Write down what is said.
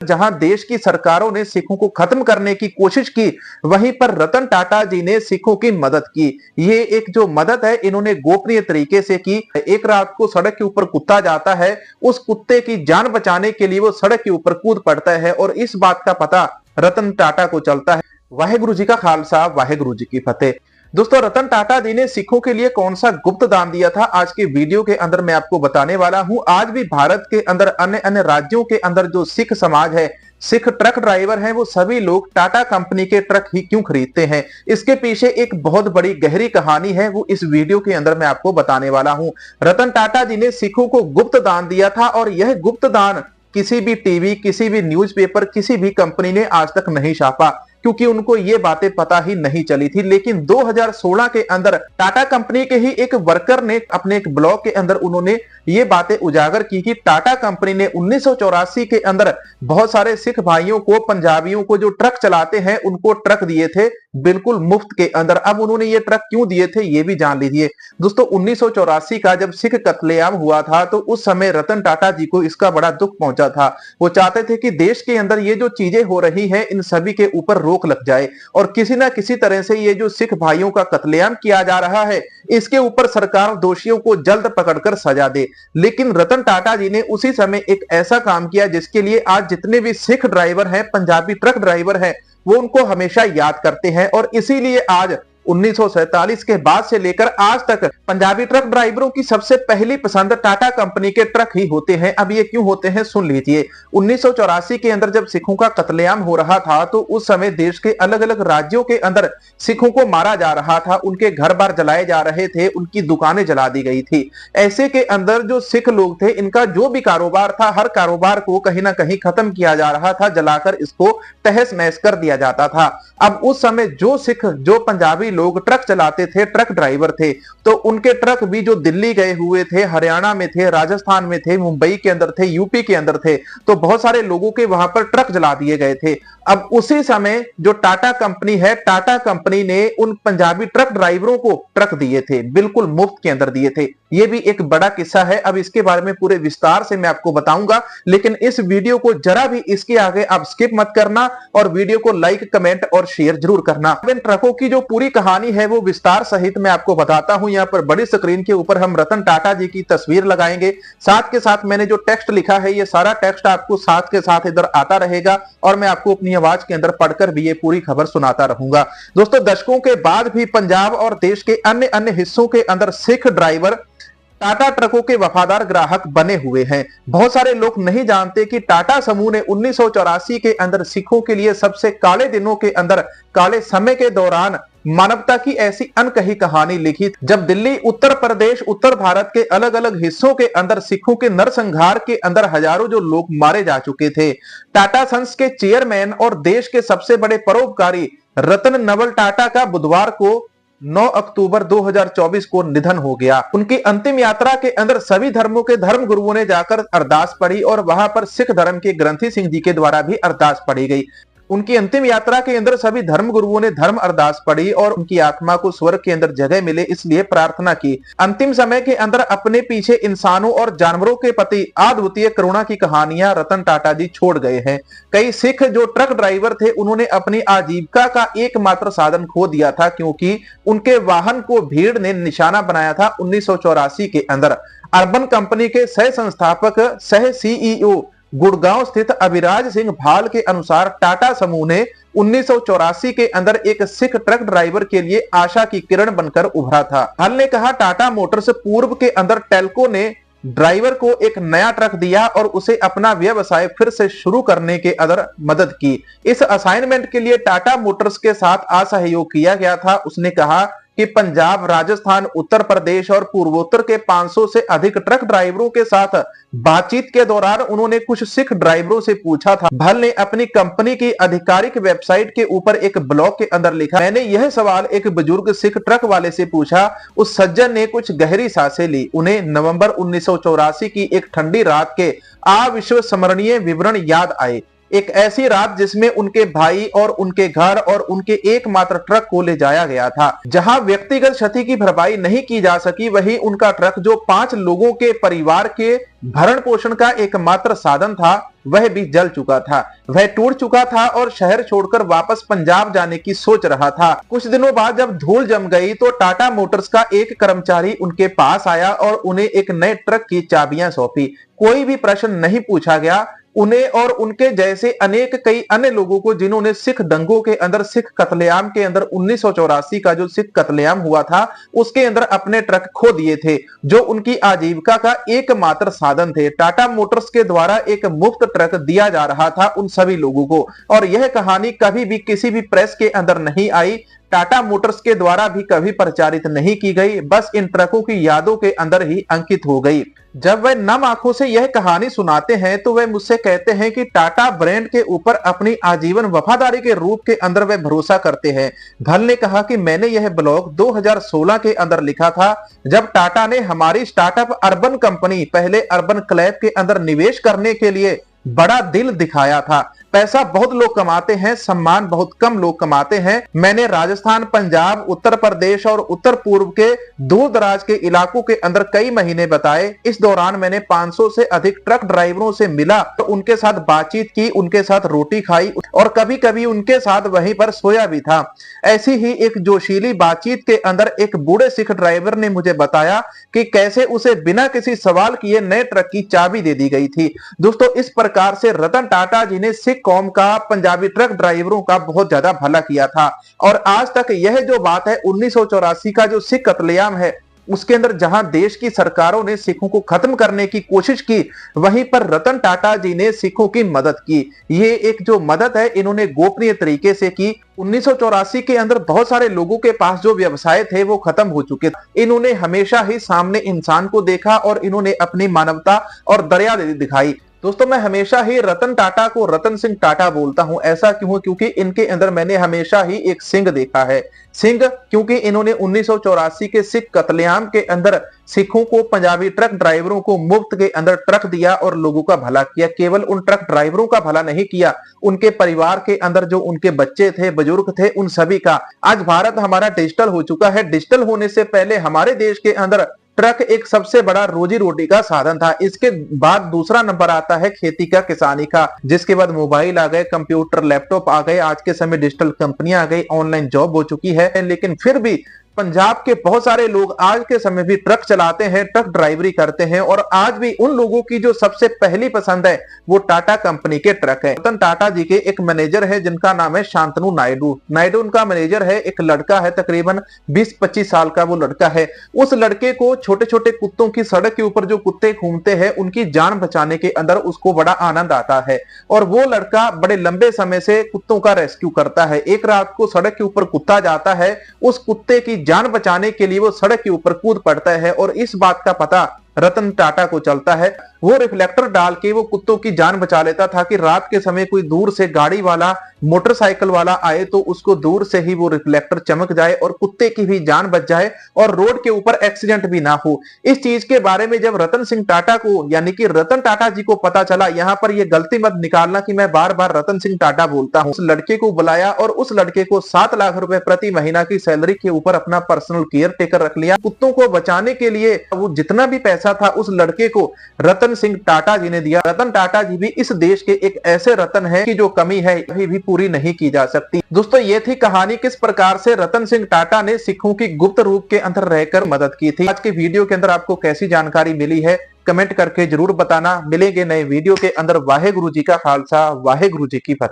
जहां देश की सरकारों ने सिखों को खत्म करने की कोशिश की, वहीं पर रतन टाटा जी ने सिखों की मदद की। ये एक जो मदद है इन्होंने गोपनीय तरीके से की। एक रात को सड़क के ऊपर कुत्ता जाता है, उस कुत्ते की जान बचाने के लिए वो सड़क के ऊपर कूद पड़ता है और इस बात का पता रतन टाटा को चलता है। वाहेगुरु जी का खालसा, वाहेगुरु जी की फतेह। दोस्तों, रतन टाटा जी ने सिखों के लिए कौन सा गुप्त दान दिया था, आज के वीडियो के अंदर मैं आपको बताने वाला हूं। आज भी भारत के अंदर अन्य अन्य राज्यों के अंदर जो सिख समाज है, सिख ट्रक ड्राइवर हैं, वो सभी लोग टाटा कंपनी के ट्रक ही क्यों खरीदते हैं, इसके पीछे एक बहुत बड़ी गहरी कहानी है, वो इस वीडियो के अंदर मैं आपको बताने वाला हूं। रतन टाटा जी ने सिखों को गुप्त दान दिया था और यह गुप्त दान किसी भी टीवी, किसी भी न्यूज़पेपर, किसी भी कंपनी ने आज तक नहीं छापा, क्योंकि उनको ये बातें पता ही नहीं चली थी। लेकिन 2016 के अंदर टाटा कंपनी के ही एक वर्कर ने अपने एक ब्लॉग के अंदर उन्होंने ये बातें उजागर की कि टाटा कंपनी ने 1984 के अंदर बहुत सारे सिख भाइयों को, पंजाबियों को जो ट्रक चलाते हैं, उनको ट्रक दिए थे बिल्कुल मुफ्त के अंदर। अब उन्होंने ये ट्रक क्यों दिए थे ये भी जान लीजिए। दोस्तों, 1984 का जब सिख कत्लेआम हुआ था तो उस समय रतन टाटा जी को इसका बड़ा दुख पहुंचा था। वो चाहते थे कि देश के अंदर ये जो चीजें हो रही हैं, इन सभी के ऊपर रोक लग जाए और किसी ना किसी तरह से ये जो सिख भाइयों का कत्लेआम किया जा रहा है, इसके ऊपर सरकार दोषियों को जल्द पकड़कर सजा दे। लेकिन रतन टाटा जी ने उसी समय एक ऐसा काम किया जिसके लिए आज जितने भी सिख ड्राइवर हैं, पंजाबी ट्रक ड्राइवर हैं, वो उनको हमेशा याद करते हैं। और इसीलिए आज 1947 के बाद से लेकर आज तक पंजाबी ट्रक ड्राइवरों की सबसे पहली पसंद टाटा कंपनी के ट्रक ही होते हैं। अब ये क्यों होते हैं सुन लीजिए। 1984 के अंदर जब सिखों का कत्लेआम हो रहा था तो उस समय देश के अलग अलग राज्यों के अंदर सिखों को मारा जा रहा था, उनके घर बार जलाए जा रहे थे, उनकी दुकानें जला दी गई थी। ऐसे के अंदर जो सिख लोग थे, इनका जो भी कारोबार था, हर कारोबार को कहीं ना कहीं खत्म किया जा रहा था, जलाकर इसको तहस नहस कर दिया जाता था। अब उस समय जो सिख, जो पंजाबी लोग ट्रक चलाते थे, ट्रक ड्राइवर थे, तो उनके ट्रक भी जो दिल्ली गए हुए थे, हरियाणा में थे, राजस्थान में थे, मुंबई के अंदर थे, यूपी के अंदर थे, तो बहुत सारे लोगों के वहां पर ट्रक जला दिए गए थे। अब उसी समय जो टाटा कंपनी है, टाटा कंपनी ने उन पंजाबी ट्रक ड्राइवरों को ट्रक दिए थे, बिल्कुल मुफ्त के अंदर दिए थे। यह भी एक बड़ा किस्सा है, अब इसके बारे में पूरे विस्तार से मैं आपको बताऊंगा, लेकिन इस वीडियो को जरा भी इसके आगे आप स्किप मत करना और वीडियो को लाइक, कमेंट और शेयर जरूर करना। इन ट्रकों की जो पूरी कहानी है वो विस्तार सहित मैं आपको बताता हूं। यहाँ पर बड़ी स्क्रीन के ऊपर हम रतन टाटा जी की तस्वीर लगाएंगे, साथ के साथ मैंने जो टेक्स्ट लिखा है, ये सारा टेक्स्ट आपको साथ के साथ इधर आता रहेगा और मैं आपको अपनी आवाज के अंदर पढ़कर भी ये पूरी खबर सुनाता रहूंगा। दोस्तों, दशकों के बाद भी पंजाब और देश के अन्य अन्य हिस्सों के अंदर सिख ड्राइवर टाटा ट्रकों के वफादार ग्राहक बने हुए हैं। बहुत सारे लोग नहीं जानते कि टाटा समूह ने 1984 के अंदर सिखों के लिए सबसे काले दिनों के अंदर, काले समय के दौरान मानवता की ऐसी अनकही कहानी लिखी, जब दिल्ली, उत्तर प्रदेश, उत्तर भारत के अलग अलग हिस्सों के अंदर सिखों के नरसंहार के अंदर हजारों जो लोग मारे जा चुके थे। टाटा सन्स के चेयरमैन और देश के सबसे बड़े परोपकारी रतन नवल टाटा का बुधवार को 9 अक्टूबर 2024 को निधन हो गया। उनकी अंतिम यात्रा के अंदर सभी धर्मों के धर्म गुरुओं ने जाकर अरदास पढ़ी और वहां पर सिख धर्म के ग्रंथी सिंह जी के द्वारा भी अरदास पढ़ी गई। उनकी अंतिम यात्रा के अंदर सभी धर्म गुरुओं ने धर्म अरदास पढ़ी और उनकी आत्मा को स्वर्ग के अंदर जगह मिले, इसलिए प्रार्थना की। अंतिम समय के अंदर अपने पीछे इंसानों और जानवरों के प्रति अद्वितीय करुणा की कहानियां रतन टाटा जी छोड़ गए हैं। कई सिख जो ट्रक ड्राइवर थे, उन्होंने अपनी आजीविका का एकमात्र साधन खो दिया था, क्योंकि उनके वाहन को भीड़ ने निशाना बनाया था। 1984 के अंदर अर्बन कंपनी के सह संस्थापक, सह सीईओ गुड़गांव स्थित अभिराज सिंह भाल के अनुसार टाटा समूह ने 1984 के अंदर एक सिख ट्रक ड्राइवर के लिए आशा की किरण बनकर उभरा था। भाल ने कहा, टाटा मोटर्स पूर्व के अंदर टेल्को ने ड्राइवर को एक नया ट्रक दिया और उसे अपना व्यवसाय फिर से शुरू करने के अंदर मदद की। इस असाइनमेंट के लिए टाटा मोटर्स के साथ असहयोग किया गया था। उसने कहा कि पंजाब, राजस्थान, उत्तर प्रदेश और पूर्वोत्तर के 500 से अधिक ट्रक ड्राइवरों के साथ बातचीत के दौरान उन्होंने कुछ सिख ड्राइवरों से पूछा था। भल ने अपनी कंपनी की आधिकारिक वेबसाइट के ऊपर एक ब्लॉग के अंदर लिखा, मैंने यह सवाल एक बुजुर्ग सिख ट्रक वाले से पूछा। उस सज्जन ने कुछ गहरी सांसें ली। उन्हें नवंबर 1984 की एक ठंडी रात के अविस्मरणीय विवरण याद आए। एक ऐसी रात जिसमें उनके भाई और उनके घर और उनके एकमात्र ट्रक को ले जाया गया था। जहां व्यक्तिगत क्षति की भरपाई नहीं की जा सकी, वहीं उनका ट्रक जो 5 लोगों के परिवार के भरण पोषण का एकमात्र साधन था वह भी जल चुका था। वह टूट चुका था और शहर छोड़कर वापस पंजाब जाने की सोच रहा था। कुछ दिनों बाद जब धूल जम गई तो टाटा मोटर्स का एक कर्मचारी उनके पास आया और उन्हें एक नए ट्रक की चाबियां सौंपी। कोई भी प्रश्न नहीं पूछा गया। उन्हें और उनके जैसे अनेक कई अन्य लोगों को, जिन्होंने सिख दंगों के अंदर, सिख कत्लेआम के अंदर 1984 का जो सिख कत्लेआम हुआ था उसके अंदर अपने ट्रक खो दिए थे, जो उनकी आजीविका का एकमात्र साधन थे। टाटा मोटर्स के द्वारा एक मुफ्त ट्रक दिया जा रहा था उन सभी लोगों को, और यह कहानी कभी भी किसी भी प्रेस के अंदर नहीं आई, टाटा मोटर्स के द्वारा भी कभी प्रचारित नहीं की गई, बस इन ट्रकों की यादों के अंदर ही अंकित हो गई। जब वह नम आंखों से यह कहानी सुनाते हैं तो वह मुझसे कहते हैं कि टाटा ब्रांड के ऊपर अपनी आजीवन वफादारी के रूप के अंदर वह भरोसा करते हैं। भल ने कहा कि मैंने यह ब्लॉग 2016 के अंदर लिखा था, जब टाटा ने हमारी स्टार्टअप अर्बन कंपनी, पहले अर्बन क्लैब के अंदर निवेश करने के लिए बड़ा दिल दिखाया था। पैसा बहुत लोग कमाते हैं, सम्मान बहुत कम लोग कमाते हैं। मैंने राजस्थान, पंजाब, उत्तर प्रदेश और उत्तर पूर्व के दूर दराज के इलाकों के अंदर कई महीने बताए। इस दौरान मैंने 500 से अधिक ट्रक ड्राइवरों से मिला, तो उनके साथ बातचीत की, उनके साथ रोटी खाई और कभी कभी उनके साथ वहीं पर सोया भी था। ऐसी ही एक जोशीली बातचीत के अंदर एक बूढ़े सिख ड्राइवर ने मुझे बताया कि कैसे उसे बिना किसी सवाल किए नए ट्रक की चाबी दे दी गई थी। दोस्तों, इस प्रकार से रतन टाटा जी ने सिख कौम का, पंजाबी ट्रक ड्राइवरों का बहुत ज्यादा भला किया था। और आज तक यह जो बात है 1984 का जो सिख कत्लेआम है, उसके अंदर जहां देश की सरकारों ने सिखों को खत्म करने की कोशिश की, वहीं पर रतन टाटा जी ने सिखों की मदद की। ये एक जो मदद है इन्होंने गोपनीय तरीके से की। 1984 के अंदर बहुत सारे लोगों के पास जो व्यवसाय थे वो खत्म हो चुके थे। इन्होंने हमेशा ही सामने इंसान को देखा और इन्होंने अपनी मानवता और दया दिखाई। दोस्तों, मैं हमेशा ही रतन टाटा को रतन सिंह टाटा बोलता हूं। ऐसा क्यों? क्योंकि इनके अंदर मैंने हमेशा ही एक सिंह देखा है। सिंह क्योंकि इन्होंने 1984 के सिख कत्लेआम के अंदर सिखों को, पंजाबी ट्रक ड्राइवरों को मुफ्त के अंदर ट्रक दिया और लोगों का भला किया। केवल उन ट्रक ड्राइवरों का भला नहीं किया, उनके परिवार के अंदर जो उनके बच्चे थे, बुजुर्ग थे, उन सभी का। आज भारत हमारा डिजिटल हो चुका है। डिजिटल होने से पहले हमारे देश के अंदर ट्रक एक सबसे बड़ा रोजी रोटी का साधन था। इसके बाद दूसरा नंबर आता है खेती का, किसानी का, जिसके बाद मोबाइल आ गए, कंप्यूटर, लैपटॉप आ गए, आज के समय डिजिटल कंपनियां आ गई, ऑनलाइन जॉब हो चुकी है। लेकिन फिर भी पंजाब के बहुत सारे लोग आज के समय भी ट्रक चलाते हैं, ट्रक ड्राइवरी करते हैं, और आज भी उन लोगों की जो सबसे पहली पसंद है वो टाटा कंपनी के ट्रक है। रतन टाटा जी के एक मैनेजर है जिनका नाम है शांतनु नायडू। नायडू उनका मैनेजर है। एक लड़का है, तकरीबन 20-25 साल का वो लड़का है। उस लड़के को छोटे छोटे कुत्तों की, सड़क के ऊपर जो कुत्ते घूमते हैं उनकी जान बचाने के अंदर उसको बड़ा आनंद आता है, और वो लड़का बड़े लंबे समय से कुत्तों का रेस्क्यू करता है। एक रात को सड़क के ऊपर कुत्ता जाता है, उस कुत्ते की जान बचाने के लिए वो सड़क के ऊपर कूद पड़ता है, और इस बात का पता रतन टाटा को चलता है। वो रिफ्लेक्टर डाल के वो कुत्तों की जान बचा लेता था कि रात के समय कोई दूर से गाड़ी वाला, मोटरसाइकिल वाला आए तो उसको दूर से ही वो रिफ्लेक्टर चमक जाए और कुत्ते की भी जान बच जाए और रोड के ऊपर एक्सीडेंट भी ना हो। इस चीज के बारे में जब रतन सिंह टाटा को, यानी कि रतन टाटा जी को पता चला, यहां पर ये गलती मत निकालना कि मैं बार बार रतन सिंह टाटा बोलता हूं, उस लड़के को बुलाया और उस लड़के को 7 लाख रुपए प्रति महीना की सैलरी के ऊपर अपना पर्सनल केयर टेकर रख लिया। कुत्तों को बचाने के लिए वो जितना भी पैसा था उस लड़के को रतन सिंह टाटा जी ने दिया। रतन टाटा जी भी इस देश के एक ऐसे रतन है कि जो कमी है कभी भी पूरी नहीं की जा सकती। दोस्तों, ये थी कहानी किस प्रकार से रतन सिंह टाटा ने सिखों की गुप्त रूप के अंदर रहकर मदद की थी। आज के वीडियो के अंदर आपको कैसी जानकारी मिली है कमेंट करके जरूर बताना। मिलेंगे नए वीडियो के अंदर। वाहेगुरु जी का खालसा, वाहेगुरु जी की फतेह।